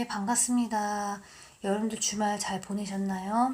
반갑습니다. 여러분들 주말 잘 보내셨나요?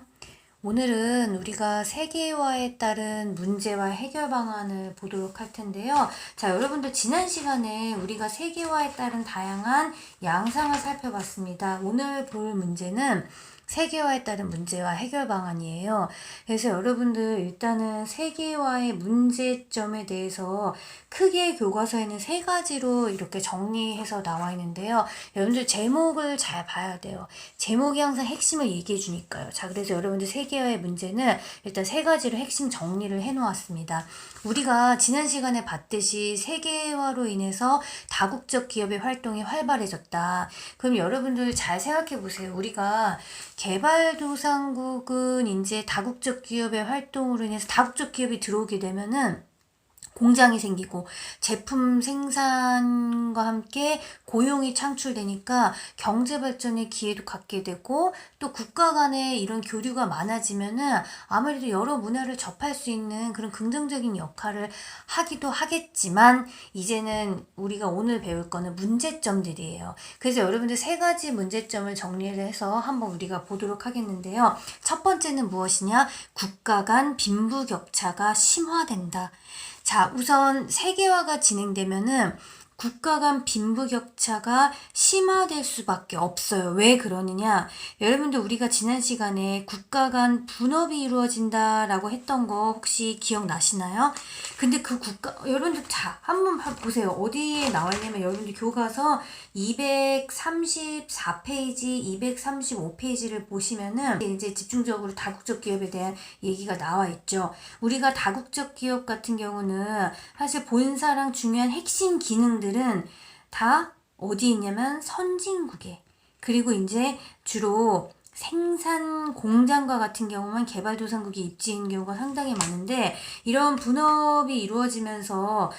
오늘은 우리가 세계화에 따른 문제와 해결 방안을 보도록 할 텐데요. 자, 여러분들 지난 시간에 우리가 세계화에 따른 다양한 양상을 살펴봤습니다. 오늘 볼 문제는 세계화에 따른 문제와 해결 방안이에요. 그래서 여러분들 일단은 세계화의 문제점에 대해서 크게 교과서에는 3가지로 이렇게 정리해서 나와 있는데요. 여러분들 제목을 잘 봐야 돼요. 제목이 항상 핵심을 얘기해 주니까요. 자, 그래서 여러분들 세계화의 문제는 일단 3가지로 핵심 정리를 해 놓았습니다. 우리가 지난 시간에 봤듯이 세계화로 인해서 다국적 기업의 활동이 활발해졌다. 그럼 여러분들 잘 생각해 보세요. 우리가 개발도상국은 이제 다국적 기업의 활동으로 인해서 다국적 기업이 들어오게 되면은 공장이 생기고 제품 생산과 함께 고용이 창출되니까 경제 발전의 기회도 갖게 되고 또 국가 간에 이런 교류가 많아지면은 아무래도 여러 문화를 접할 수 있는 그런 긍정적인 역할을 하기도 하겠지만 이제는 우리가 오늘 배울 거는 문제점들이에요. 그래서 여러분들 3가지 문제점을 정리를 해서 한번 우리가 보도록 하겠는데요. 첫 번째는 무엇이냐? 국가 간 빈부격차가 심화된다. 자, 우선 세계화가 진행되면은 국가 간 빈부격차가 심화될 수밖에 없어요. 왜 그러느냐? 여러분들 우리가 지난 시간에 국가 간 분업이 이루어진다라고 했던 거 혹시 기억나시나요? 근데 그 여러분들 자, 한번 보세요. 어디에 나와 있냐면 여러분들 교과서 234페이지, 235페이지를 보시면은 이제 집중적으로 다국적 기업에 대한 얘기가 나와 있죠. 우리가 다국적 기업 같은 경우는 사실 본사랑 중요한 핵심 기능들은 다 어디 있냐면 선진국에, 그리고 이제 주로 생산 공장과 같은 경우만 개발도상국에 입지인 경우가 상당히 많은데, 이런 분업이 이루어지면서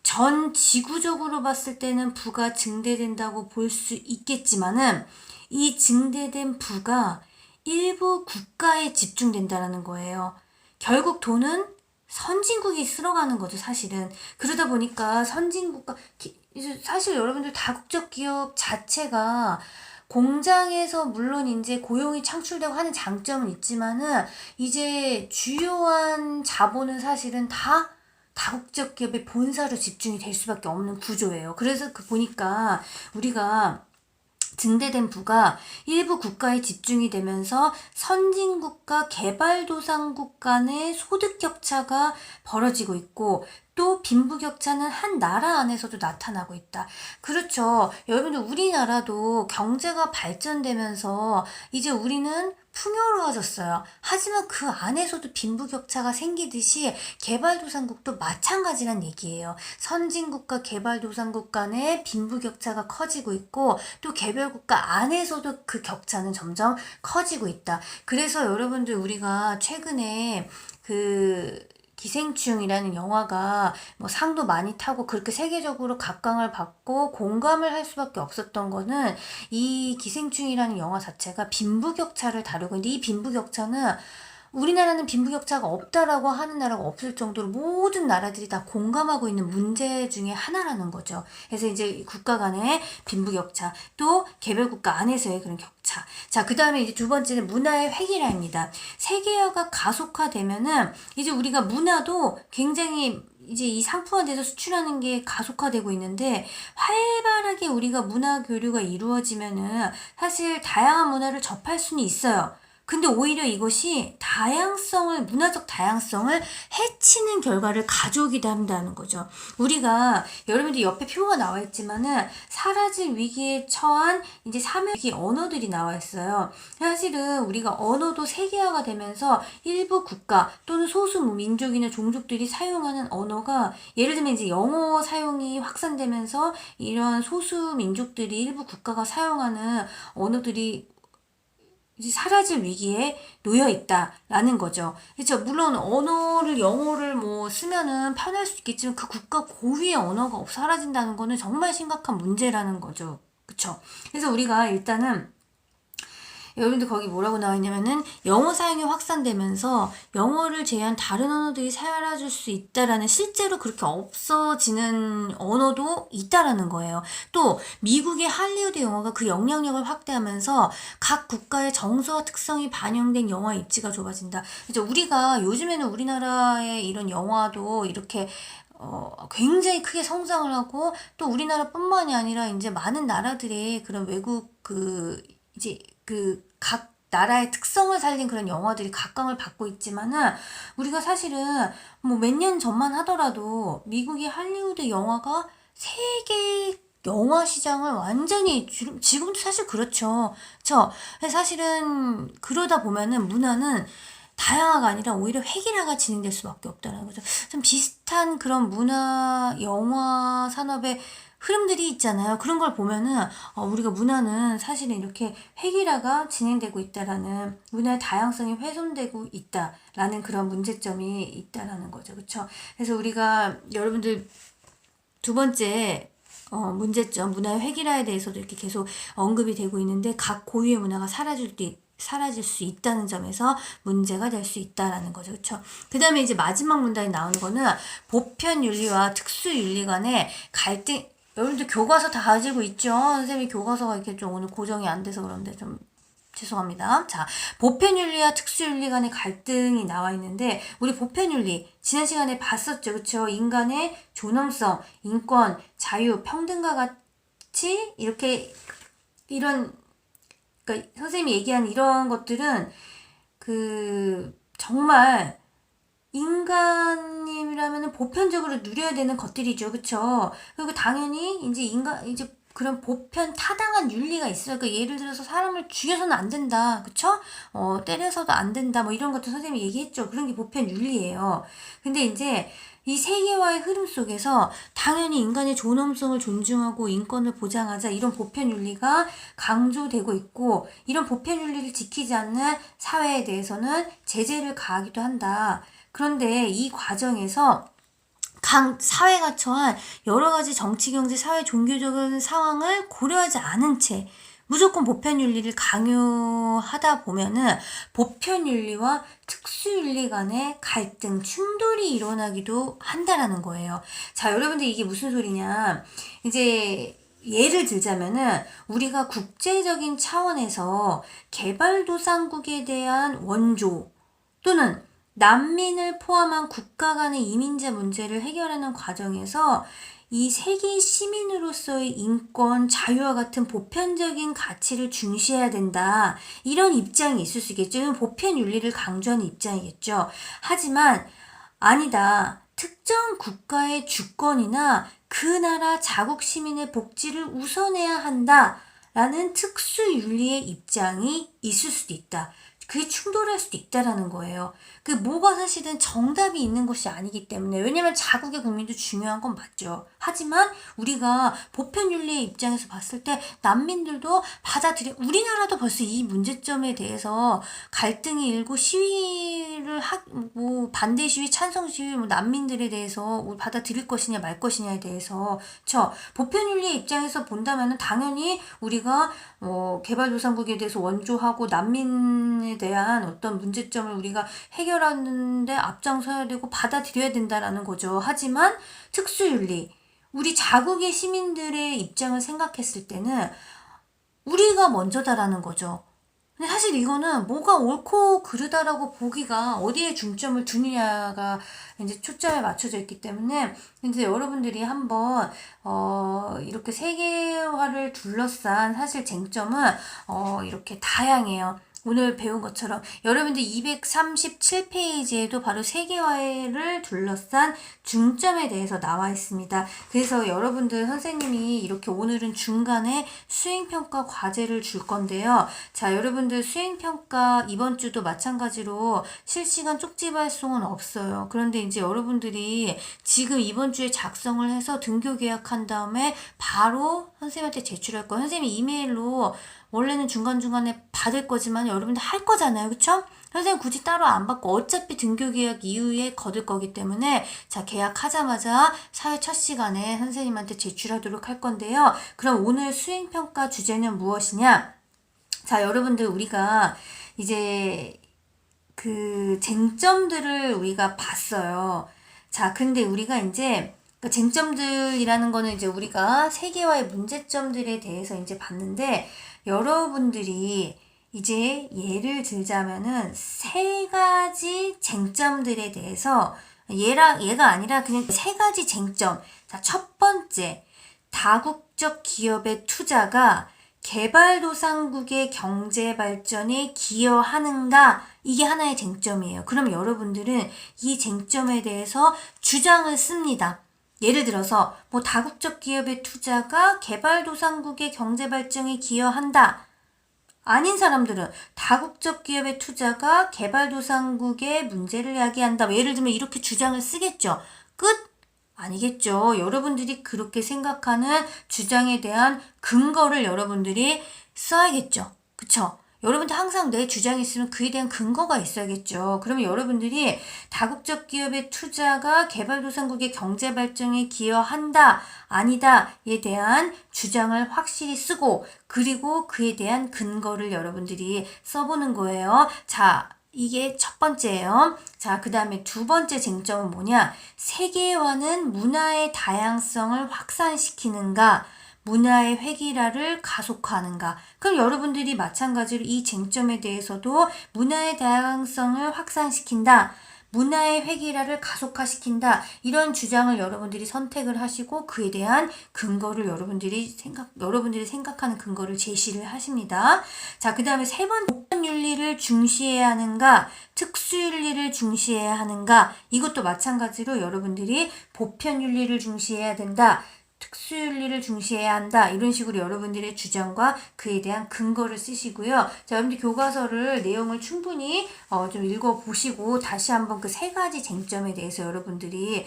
전 지구적으로 봤을 때는 부가 증대된다고 볼 수 있겠지만은 이 증대된 부가 일부 국가에 집중된다는 거예요. 결국 돈은 선진국이 쓸어가는 거죠, 사실은. 그러다 보니까 선진국가, 사실 여러분들 다국적 기업 자체가 공장에서 물론 이제 고용이 창출되고 하는 장점은 있지만은 이제 주요한 자본은 사실은 다 다국적 기업의 본사로 집중이 될 수밖에 없는 구조예요. 그래서 보니까 우리가 증대된 부가 일부 국가에 집중이 되면서 선진국과 개발도상국 간의 소득 격차가 벌어지고 있고, 또 빈부격차는 한 나라 안에서도 나타나고 있다. 그렇죠. 여러분들 우리나라도 경제가 발전되면서 이제 우리는 풍요로워졌어요. 하지만 그 안에서도 빈부격차가 생기듯이 개발도상국도 마찬가지란 얘기예요. 선진국과 개발도상국 간의 빈부격차가 커지고 있고, 또 개발국가 안에서도 그 격차는 점점 커지고 있다. 그래서 여러분들 우리가 최근에 기생충이라는 영화가 뭐 상도 많이 타고 그렇게 세계적으로 각광을 받고 공감을 할 수밖에 없었던 거는 이 기생충이라는 영화 자체가 빈부격차를 다루고 있는데, 이 빈부격차는 우리나라는 빈부격차가 없다라고 하는 나라가 없을 정도로 모든 나라들이 다 공감하고 있는 문제 중에 하나라는 거죠. 그래서 이제 국가 간의 빈부격차, 또 개별국가 안에서의 그런 격차. 자, 그 다음에 이제 2번째는 문화의 획일화입니다. 세계화가 가속화되면은 이제 우리가 문화도 굉장히 이제 이 상품화돼서 수출하는 게 가속화되고 있는데, 활발하게 우리가 문화 교류가 이루어지면은 사실 다양한 문화를 접할 수는 있어요. 근데 오히려 이것이 문화적 다양성을 해치는 결과를 가져오기도 한다는 거죠. 우리가, 여러분들 옆에 표가 나와 있지만은 사라질 위기에 처한 이제 3위기 언어들이 나와 있어요. 사실은 우리가 언어도 세계화가 되면서 일부 국가 또는 소수 민족이나 종족들이 사용하는 언어가, 예를 들면 이제 영어 사용이 확산되면서 이런 소수 민족들이 일부 국가가 사용하는 언어들이 이제 사라질 위기에 놓여 있다라는 거죠. 그렇죠. 물론 영어를 뭐 쓰면은 편할 수 있겠지만 그 국가 고유의 언어가 사라진다는 거는 정말 심각한 문제라는 거죠. 그렇죠. 그래서 우리가 일단은 여러분들 거기 뭐라고 나와 있냐면은 영어 사용이 확산되면서 영어를 제외한 다른 언어들이 사라질 수 있다라는, 실제로 그렇게 없어지는 언어도 있다라는 거예요. 또 미국의 할리우드 영화가 그 영향력을 확대하면서 각 국가의 정서와 특성이 반영된 영화 입지가 좁아진다. 그래서 우리가 요즘에는 우리나라의 이런 영화도 이렇게 굉장히 크게 성장을 하고, 또 우리나라뿐만이 아니라 이제 많은 나라들의 그런 외국 이제 각 나라의 특성을 살린 그런 영화들이 각광을 받고 있지만은, 우리가 사실은 뭐 몇 년 전만 하더라도 미국의 할리우드 영화가 세계 영화 시장을 완전히 지금도 사실 그렇죠. 사실은 그러다 보면은 문화는 다양화가 아니라 오히려 획일화가 진행될 수밖에 없다는 거죠. 좀 비슷한 그런 문화, 영화 산업의 흐름들이 있잖아요. 그런 걸 보면은 우리가 문화는 사실은 이렇게 획일화가 진행되고 있다라는, 문화의 다양성이 훼손되고 있다라는 그런 문제점이 있다라는 거죠. 그렇죠? 그래서 우리가 여러분들 두 번째 문제점, 문화의 획일화에 대해서도 이렇게 계속 언급이 되고 있는데, 각 고유의 문화가 사라질 수 있다는 점에서 문제가 될 수 있다라는 거죠. 그렇죠? 그 다음에 이제 마지막 문단이 나오는 거는 보편윤리와 특수윤리 간의 갈등. 여러분들 교과서 다 가지고 있죠? 선생님이 교과서가 이렇게 좀 오늘 고정이 안 돼서 그런데 좀 죄송합니다. 자, 보편윤리와 특수윤리 간의 갈등이 나와 있는데, 우리 보편윤리 지난 시간에 봤었죠. 그렇죠? 인간의 존엄성, 인권, 자유, 평등과 같이 이렇게 이런, 그러니까 선생님이 얘기한 이런 것들은 정말 인간이라면 보편적으로 누려야 되는 것들이죠. 그쵸? 그리고 당연히 이제 그런 보편 타당한 윤리가 있어요. 그러니까 예를 들어서 사람을 죽여서는 안 된다. 그쵸? 때려서도 안 된다. 뭐 이런 것도 선생님이 얘기했죠. 그런 게 보편 윤리예요. 근데 이제 이 세계화의 흐름 속에서 당연히 인간의 존엄성을 존중하고 인권을 보장하자, 이런 보편 윤리가 강조되고 있고, 이런 보편 윤리를 지키지 않는 사회에 대해서는 제재를 가하기도 한다. 그런데 이 과정에서 각 사회가 처한 여러 가지 정치, 경제, 사회, 종교적인 상황을 고려하지 않은 채 무조건 보편윤리를 강요하다 보면은 보편윤리와 특수윤리 간의 갈등, 충돌이 일어나기도 한다라는 거예요. 자, 여러분들 이게 무슨 소리냐. 이제 예를 들자면은 우리가 국제적인 차원에서 개발도상국에 대한 원조 또는 난민을 포함한 국가 간의 이민자 문제를 해결하는 과정에서 이 세계 시민으로서의 인권, 자유와 같은 보편적인 가치를 중시해야 된다. 이런 입장이 있을 수 있겠죠. 이건 보편 윤리를 강조하는 입장이겠죠. 하지만 아니다. 특정 국가의 주권이나 그 나라 자국 시민의 복지를 우선해야 한다. 라는 특수 윤리의 입장이 있을 수도 있다. 그게 충돌할 수도 있다라는 거예요. 그 뭐가 사실은 정답이 있는 것이 아니기 때문에, 왜냐면 자국의 국민도 중요한 건 맞죠. 하지만 우리가 보편윤리의 입장에서 봤을 때 난민들도 우리나라도 벌써 이 문제점에 대해서 갈등이 일고 시위를 반대 시위, 찬성 시위, 난민들에 대해서 받아들일 것이냐 말 것이냐에 대해서 보편윤리의 입장에서 본다면은 당연히 우리가 개발도상국에 대해서 원조하고 난민에 대한 어떤 문제점을 우리가 해결하는데 앞장서야 되고 받아들여야 된다라는 거죠. 하지만 특수윤리, 우리 자국의 시민들의 입장을 생각했을 때는 우리가 먼저다라는 거죠. 근데 사실 이거는 뭐가 옳고 그르다라고 보기가, 어디에 중점을 두느냐가 이제 초점에 맞춰져 있기 때문에, 이제 여러분들이 한번 이렇게 세계화를 둘러싼 사실 쟁점은 이렇게 다양해요. 오늘 배운 것처럼 여러분들 237페이지에도 바로 세계화를 둘러싼 중점에 대해서 나와 있습니다. 그래서 여러분들 선생님이 이렇게 오늘은 중간에 수행평가 과제를 줄 건데요. 자, 여러분들 수행평가 이번 주도 마찬가지로 실시간 쪽지 발송은 없어요. 그런데 이제 여러분들이 지금 이번 주에 작성을 해서 등교 계약한 다음에 바로 선생님한테 제출할 거예요. 선생님이 이메일로 원래는 중간중간에 받을 거지만 여러분들 할 거잖아요. 그쵸? 선생님 굳이 따로 안 받고 어차피 등교 계약 이후에 거둘 거기 때문에, 자, 계약하자마자 사회 첫 시간에 선생님한테 제출하도록 할 건데요. 그럼 오늘 수행평가 주제는 무엇이냐? 자, 여러분들 우리가 이제 그 쟁점들을 우리가 봤어요. 자, 근데 우리가 이제 그 쟁점들이라는 거는 이제 우리가 세계화의 문제점들에 대해서 이제 봤는데, 여러분들이 이제 예를 들자면은 세 가지 쟁점들에 대해서 얘가 아니라 그냥 세 가지 쟁점. 자, 첫 번째, 다국적 기업의 투자가 개발도상국의 경제 발전에 기여하는가? 이게 하나의 쟁점이에요. 그럼 여러분들은 이 쟁점에 대해서 주장을 씁니다. 예를 들어서 뭐 다국적 기업의 투자가 개발도상국의 경제 발전에 기여한다. 아닌 사람들은 다국적 기업의 투자가 개발도상국의 문제를 야기한다. 예를 들면 이렇게 주장을 쓰겠죠. 끝? 아니겠죠. 여러분들이 그렇게 생각하는 주장에 대한 근거를 여러분들이 써야겠죠. 그쵸? 여러분들 항상 내 주장이 있으면 그에 대한 근거가 있어야겠죠. 그러면 여러분들이 다국적 기업의 투자가 개발도상국의 경제 발전에 기여한다, 아니다에 대한 주장을 확실히 쓰고, 그리고 그에 대한 근거를 여러분들이 써보는 거예요. 자, 이게 첫 번째예요. 자, 그 다음에 두 번째 쟁점은 뭐냐? 세계화는 문화의 다양성을 확산시키는가? 문화의 획일화를 가속화하는가? 그럼 여러분들이 마찬가지로 이 쟁점에 대해서도 문화의 다양성을 확산시킨다. 문화의 획일화를 가속화시킨다. 이런 주장을 여러분들이 선택을 하시고 그에 대한 근거를 여러분들이 생각하는 근거를 제시를 하십니다. 자, 그 다음에 세 번째, 보편윤리를 중시해야 하는가, 특수윤리를 중시해야 하는가? 이것도 마찬가지로 여러분들이 보편윤리를 중시해야 된다. 특수윤리를 중시해야 한다. 이런 식으로 여러분들의 주장과 그에 대한 근거를 쓰시고요. 자, 여러분들 교과서를 내용을 충분히 좀 읽어보시고 다시 한번 그 세 가지 쟁점에 대해서 여러분들의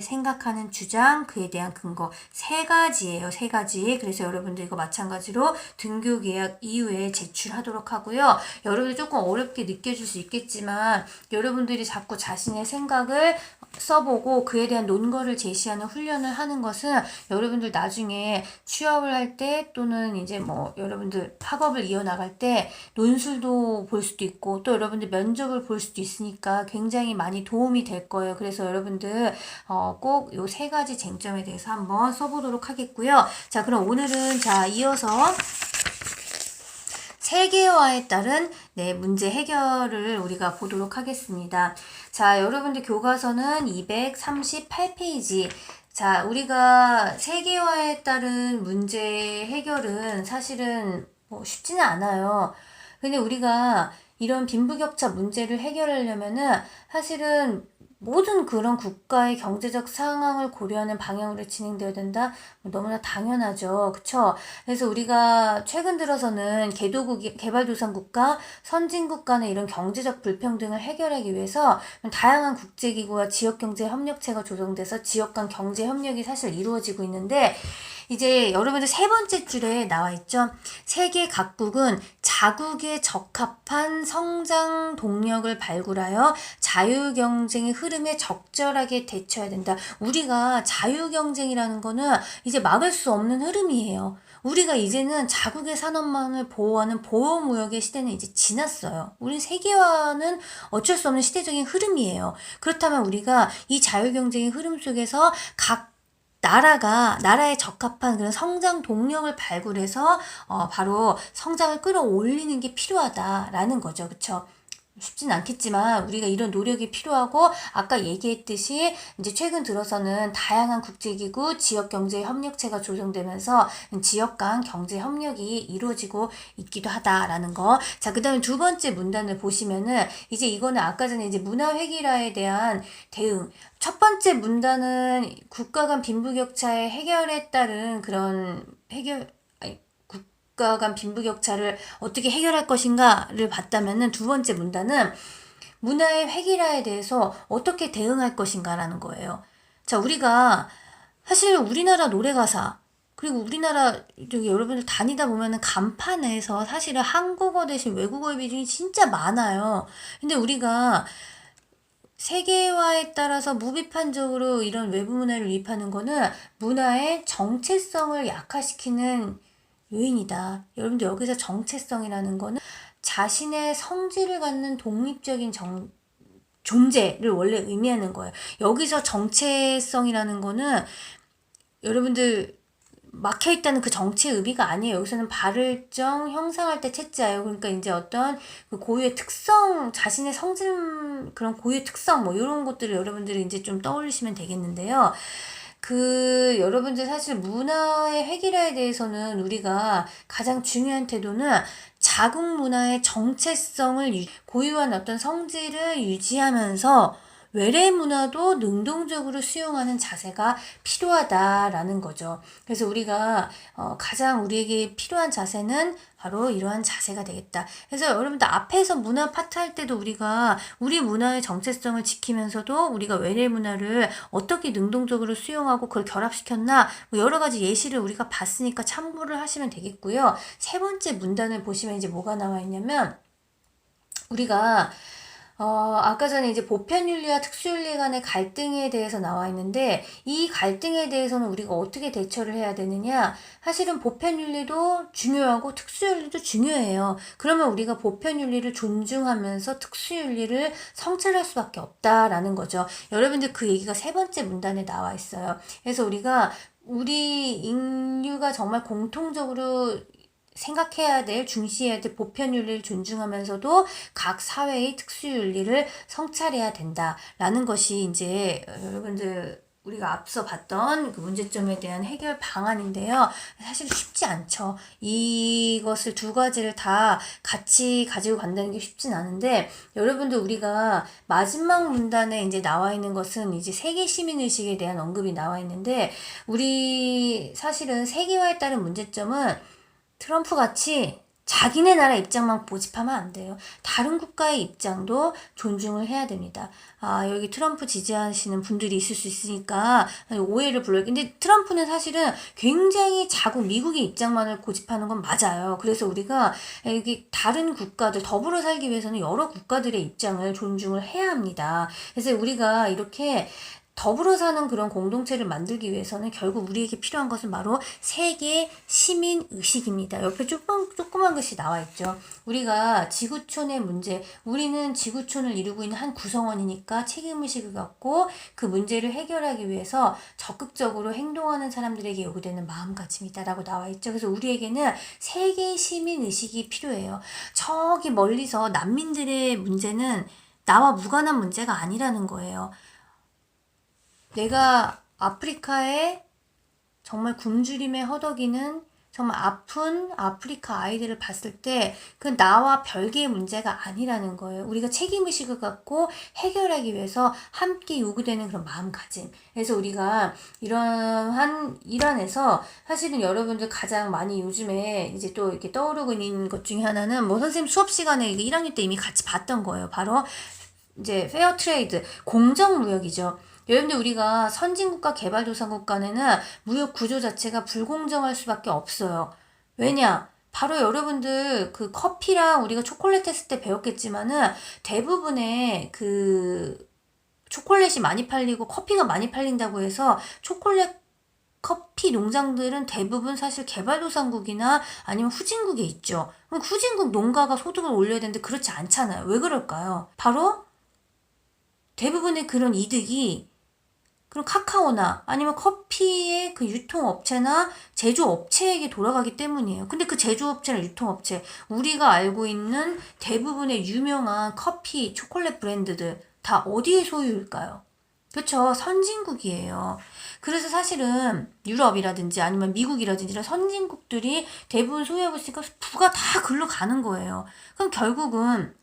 생각하는 주장, 그에 대한 근거 세 가지예요. 세 가지. 그래서 여러분들 이거 마찬가지로 등교 계약 이후에 제출하도록 하고요. 여러분들 조금 어렵게 느껴질 수 있겠지만 여러분들이 자꾸 자신의 생각을 써보고 그에 대한 논거를 제시하는 훈련을 하는 것은 여러분들 나중에 취업을 할 때 또는 이제 뭐 여러분들 학업을 이어나갈 때 논술도 볼 수도 있고 또 여러분들 면접을 볼 수도 있으니까 굉장히 많이 도움이 될 거예요. 그래서 여러분들 꼭 요 세 가지 쟁점에 대해서 한번 써보도록 하겠고요. 자, 그럼 오늘은 자 이어서 세계화에 따른 문제 해결을 우리가 보도록 하겠습니다. 자, 여러분들 교과서는 238페이지. 자, 우리가 세계화에 따른 문제 해결은 사실은 뭐 쉽지는 않아요. 근데 우리가 이런 빈부격차 문제를 해결하려면은 사실은 모든 그런 국가의 경제적 상황을 고려하는 방향으로 진행되어야 된다? 너무나 당연하죠. 그쵸? 그래서 우리가 최근 들어서는 개발도상국가, 선진국 간의 이런 경제적 불평등을 해결하기 위해서 다양한 국제기구와 지역경제협력체가 조성돼서 지역 간 경제협력이 사실 이루어지고 있는데 이제 여러분들 세 번째 줄에 나와 있죠. 세계 각국은 자국에 적합한 성장 동력을 발굴하여 자유경쟁의 흐름에 적절하게 대처해야 된다. 우리가 자유경쟁이라는 거는 이제 막을 수 없는 흐름이에요. 우리가 이제는 자국의 산업망을 보호하는 보호무역의 시대는 이제 지났어요. 우리 세계화는 어쩔 수 없는 시대적인 흐름이에요. 그렇다면 우리가 이 자유경쟁의 흐름 속에서 각 나라에 적합한 그런 성장 동력을 발굴해서 바로 성장을 끌어올리는 게 필요하다라는 거죠. 그쵸? 쉽진 않겠지만 우리가 이런 노력이 필요하고 아까 얘기했듯이 이제 최근 들어서는 다양한 국제기구 지역경제협력체가 조성되면서 지역 간 경제협력이 이루어지고 있기도 하다라는 거. 자, 그 다음에 두 번째 문단을 보시면은 이제 이거는 아까 전에 이제 문화획일화에 대한 대응. 첫 번째 문단은 국가 간 빈부격차의 해결에 따른 그런 국가 간 빈부격차를 어떻게 해결할 것인가를 봤다면은 두 번째 문단은 문화의 획일화에 대해서 어떻게 대응할 것인가라는 거예요. 자, 우리가 사실 우리나라 노래가사 그리고 우리나라 여러분들 다니다 보면은 간판에서 사실은 한국어 대신 외국어의 비중이 진짜 많아요. 근데 우리가 세계화에 따라서 무비판적으로 이런 외부 문화를 유입하는 거는 문화의 정체성을 약화시키는 요인이다. 여러분들 여기서 정체성이라는 거는 자신의 성질을 갖는 독립적인 존재를 원래 의미하는 거예요. 여기서 정체성이라는 거는 여러분들 막혀있다는 그 정체의 의미가 아니에요. 여기서는 발을정, 형상할 때 채자예요. 그러니까 이제 어떤 그 고유의 특성, 자신의 성질, 그런 고유의 특성, 뭐, 이런 것들을 여러분들이 이제 좀 떠올리시면 되겠는데요. 여러분들 사실 문화의 획일화에 대해서는 우리가 가장 중요한 태도는 자국 문화의 정체성을 고유한 어떤 성질을 유지하면서 외래 문화도 능동적으로 수용하는 자세가 필요하다라는 거죠. 그래서 우리가 가장 우리에게 필요한 자세는 바로 이러한 자세가 되겠다. 그래서 여러분들 앞에서 문화 파트 할 때도 우리가 우리 문화의 정체성을 지키면서도 우리가 외래 문화를 어떻게 능동적으로 수용하고 그걸 결합시켰나 뭐 여러 가지 예시를 우리가 봤으니까 참고를 하시면 되겠고요. 세 번째 문단을 보시면 이제 뭐가 나와 있냐면 우리가 아까 전에 이제 보편윤리와 특수윤리 간의 갈등에 대해서 나와 있는데 이 갈등에 대해서는 우리가 어떻게 대처를 해야 되느냐? 사실은 보편윤리도 중요하고 특수윤리도 중요해요. 그러면 우리가 보편윤리를 존중하면서 특수윤리를 성찰할 수밖에 없다라는 거죠. 여러분들 그 얘기가 세 번째 문단에 나와 있어요. 그래서 우리 인류가 정말 공통적으로 생각해야 될, 중시해야 될 보편윤리를 존중하면서도 각 사회의 특수윤리를 성찰해야 된다라는 것이 이제 여러분들 우리가 앞서 봤던 그 문제점에 대한 해결 방안인데요. 사실 쉽지 않죠. 이것을 두 가지를 다 같이 가지고 간다는 게 쉽진 않은데 여러분들 우리가 마지막 문단에 이제 나와 있는 것은 이제 세계 시민의식에 대한 언급이 나와 있는데 우리 사실은 세계화에 따른 문제점은 트럼프 같이 자기네 나라 입장만 고집하면 안 돼요. 다른 국가의 입장도 존중을 해야 됩니다. 여기 트럼프 지지하시는 분들이 있을 수 있으니까 오해를 불러요. 근데 트럼프는 사실은 굉장히 자국 미국의 입장만을 고집하는 건 맞아요. 그래서 우리가 여기 다른 국가들 더불어 살기 위해서는 여러 국가들의 입장을 존중을 해야 합니다. 그래서 우리가 이렇게 더불어 사는 그런 공동체를 만들기 위해서는 결국 우리에게 필요한 것은 바로 세계 시민 의식입니다. 옆에 조그만 것이 나와 있죠. 우리가 지구촌의 문제, 우리는 지구촌을 이루고 있는 한 구성원이니까 책임의식을 갖고 그 문제를 해결하기 위해서 적극적으로 행동하는 사람들에게 요구되는 마음가짐이다라고 나와 있죠. 그래서 우리에게는 세계 시민 의식이 필요해요. 저기 멀리서 난민들의 문제는 나와 무관한 문제가 아니라는 거예요. 내가 아프리카에 정말 굶주림에 허덕이는 정말 아픈 아프리카 아이들을 봤을 때 그 나와 별개의 문제가 아니라는 거예요. 우리가 책임의식을 갖고 해결하기 위해서 함께 요구되는 그런 마음가짐. 그래서 우리가 이러한 일환에서 사실은 여러분들 가장 많이 요즘에 이제 또 이렇게 떠오르고 있는 것 중에 하나는 뭐 선생님 수업 시간에 1학년 때 이미 같이 봤던 거예요. 바로 이제 페어 트레이드, 공정무역이죠. 여러분들 우리가 선진국가 개발도상국 간에는 무역 구조 자체가 불공정할 수밖에 없어요. 왜냐? 바로 여러분들 그 커피랑 우리가 초콜릿 했을 때 배웠겠지만은 대부분의 그 초콜릿이 많이 팔리고 커피가 많이 팔린다고 해서 커피 농장들은 대부분 사실 개발도상국이나 아니면 후진국에 있죠. 그럼 후진국 농가가 소득을 올려야 되는데 그렇지 않잖아요. 왜 그럴까요? 바로 대부분의 그런 이득이 그럼 카카오나 아니면 커피의 그 유통업체나 제조업체에게 돌아가기 때문이에요. 근데 그 제조업체나 유통업체, 우리가 알고 있는 대부분의 유명한 커피, 초콜릿 브랜드들 다 어디의 소유일까요? 그렇죠. 선진국이에요. 그래서 사실은 유럽이라든지 아니면 미국이라든지 이런 선진국들이 대부분 소유하고 있으니까 부가 다 글로 가는 거예요. 그럼 결국은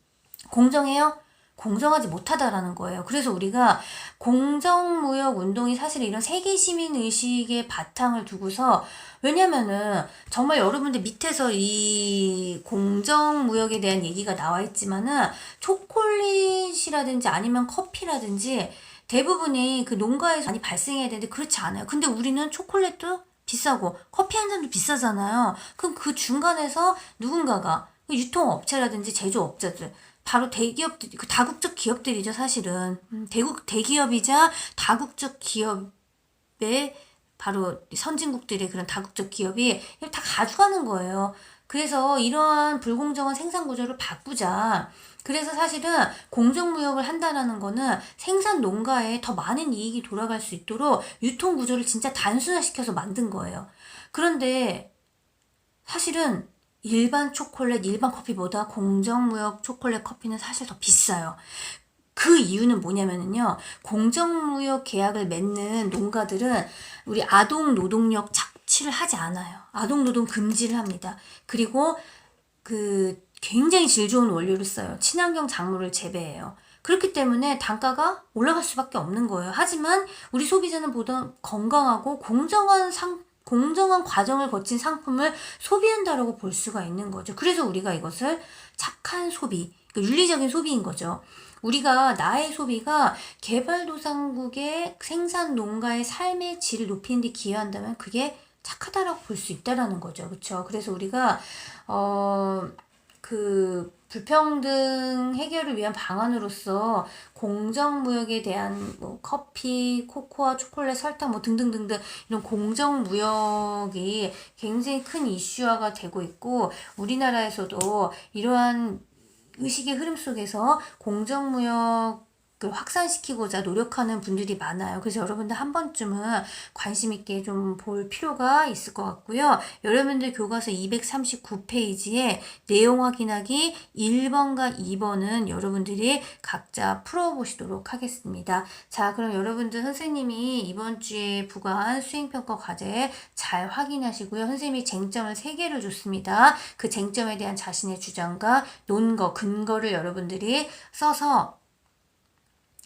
공정해요? 공정하지 못하다라는 거예요. 그래서 우리가 공정무역 운동이 사실 이런 세계 시민 의식의 바탕을 두고서 왜냐면은 정말 여러분들 밑에서 이 공정무역에 대한 얘기가 나와 있지만은 초콜릿이라든지 아니면 커피라든지 대부분이 그 농가에서 많이 발생해야 되는데 그렇지 않아요. 근데 우리는 초콜릿도 비싸고 커피 한 잔도 비싸잖아요. 그럼 그 중간에서 누군가가 유통업체라든지 제조업자들 바로 대기업들, 그 다국적 기업들이죠, 사실은. 대기업이자 다국적 기업의 바로 선진국들의 그런 다국적 기업이 다 가져가는 거예요. 그래서 이러한 불공정한 생산 구조를 바꾸자. 그래서 사실은 공정무역을 한다라는 거는 생산 농가에 더 많은 이익이 돌아갈 수 있도록 유통 구조를 진짜 단순화시켜서 만든 거예요. 그런데 사실은 일반 초콜릿, 일반 커피보다 공정무역 초콜릿 커피는 사실 더 비싸요. 그 이유는 뭐냐면요. 공정무역 계약을 맺는 농가들은 우리 아동 노동력 착취를 하지 않아요. 아동 노동 금지를 합니다. 그리고 굉장히 질 좋은 원료를 써요. 친환경 작물을 재배해요. 그렇기 때문에 단가가 올라갈 수밖에 없는 거예요. 하지만 우리 소비자는 보다 건강하고 공정한 과정을 거친 상품을 소비한다라고 볼 수가 있는 거죠. 그래서 우리가 이것을 착한 소비, 윤리적인 소비인 거죠. 우리가 나의 소비가 개발도상국의 생산 농가의 삶의 질을 높이는 데 기여한다면 그게 착하다라고 볼 수 있다라는 거죠. 그렇죠? 그래서 우리가 불평등 해결을 위한 방안으로서 공정무역에 대한 커피, 코코아, 초콜릿, 설탕 등등등등 이런 공정무역이 굉장히 큰 이슈화가 되고 있고 우리나라에서도 이러한 의식의 흐름 속에서 공정무역을 확산시키고자 노력하는 분들이 많아요. 그래서 여러분들 한 번쯤은 관심 있게 좀 볼 필요가 있을 것 같고요. 여러분들 교과서 239페이지에 내용 확인하기 1번과 2번은 여러분들이 각자 풀어보시도록 하겠습니다. 자, 그럼 여러분들 선생님이 이번 주에 부과한 수행평가 과제 잘 확인하시고요. 선생님이 쟁점을 3개를 줬습니다. 그 쟁점에 대한 자신의 주장과 논거, 근거를 여러분들이 써서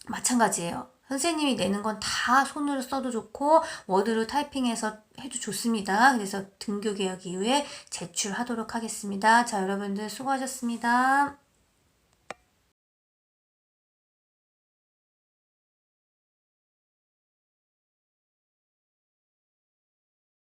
마찬가지예요. 선생님이 내는 건 다 손으로 써도 좋고 워드로 타이핑해서 해도 좋습니다. 그래서 등교 개학 이후에 제출하도록 하겠습니다. 자, 여러분들 수고하셨습니다.